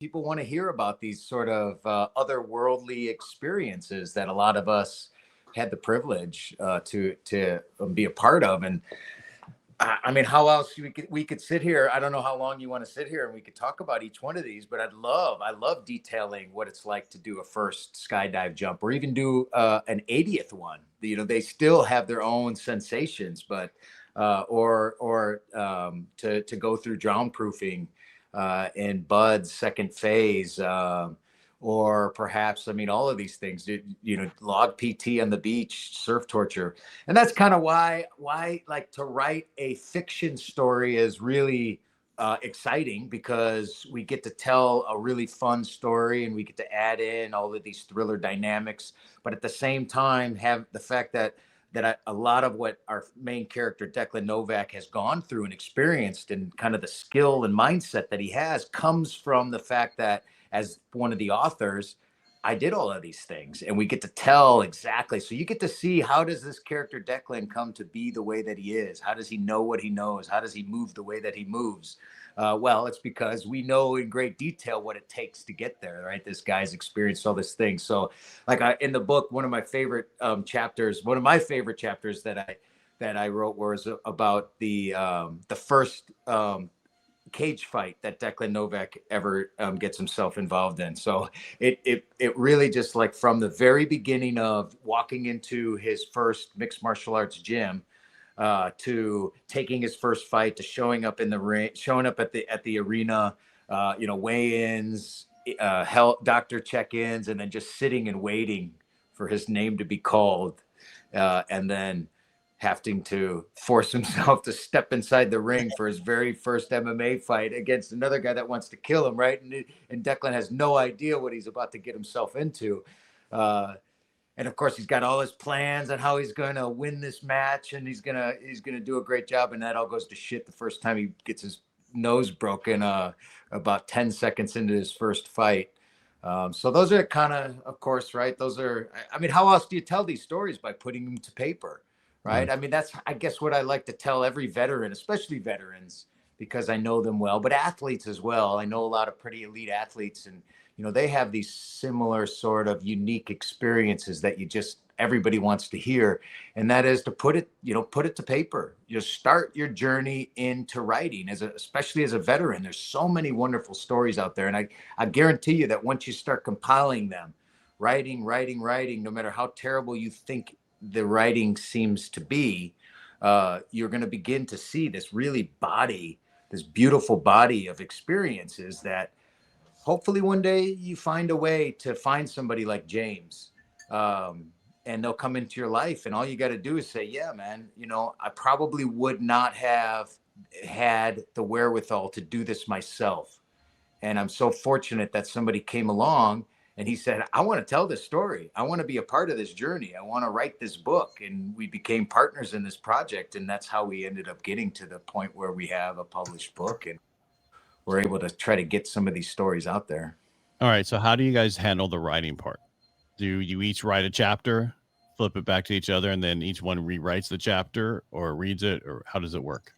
people want to hear about these sort of otherworldly experiences that a lot of us had the privilege to be a part of. And I mean, how else we could sit here? I don't know how long you want to sit here, and we could talk about each one of these. But I love detailing what it's like to do a first skydive jump, or even do an 80th one. They still have their own sensations, but to go through drown proofing in Bud's second phase. Or perhaps, I mean, all of these things, log PT on the beach, surf torture. And that's kind of why like to write a fiction story is really exciting, because we get to tell a really fun story and we get to add in all of these thriller dynamics, but at the same time have the fact that a lot of what our main character Declan Novak has gone through and experienced, and kind of the skill and mindset that he has, comes from the fact that as one of the authors, I did all of these things, and we get to tell exactly. So you get to see, how does this character Declan come to be the way that he is? How does he know what he knows? How does he move the way that he moves? Well, it's because we know in great detail what it takes to get there, right? This guy's experienced all this thing. So like in the book, one of my favorite chapters that I wrote was about the first cage fight that Declan Novak ever gets himself involved in. So it really just, like, from the very beginning of walking into his first mixed martial arts gym, to taking his first fight, to showing up in the ring, showing up at the arena, weigh-ins, doctor check-ins, and then just sitting and waiting for his name to be called, and then having to force himself to step inside the ring for his very first MMA fight against another guy that wants to kill him, right? And Declan has no idea what he's about to get himself into. And of course, he's got all his plans on how he's going to win this match, and he's gonna do a great job. And that all goes to shit the first time he gets his nose broken, about 10 seconds into his first fight. So those are kind of course, right? Those are, I mean, how else do you tell these stories? By putting them to paper, right? I mean, that's, I guess, what I like to tell every veteran, especially veterans, because I know them well, but athletes as well. I know a lot of pretty elite athletes, and they have these similar sort of unique experiences that everybody wants to hear. And that is to put it to paper. Start your journey into writing, especially as a veteran. There's so many wonderful stories out there. And I guarantee you that once you start compiling them, writing, no matter how terrible you think the writing seems to be, you're going to begin to see this beautiful body of experiences that hopefully one day you find a way to find somebody like James, and they'll come into your life, and all you got to do is say, yeah, man, I probably would not have had the wherewithal to do this myself. And I'm so fortunate that somebody came along and he said, I want to tell this story. I want to be a part of this journey. I want to write this book. And we became partners in this project. And that's how we ended up getting to the point where we have a published book, and we're able to try to get some of these stories out there. All right. So how do you guys handle the writing part? Do you each write a chapter, flip it back to each other, and then each one rewrites the chapter or reads it, or how does it work?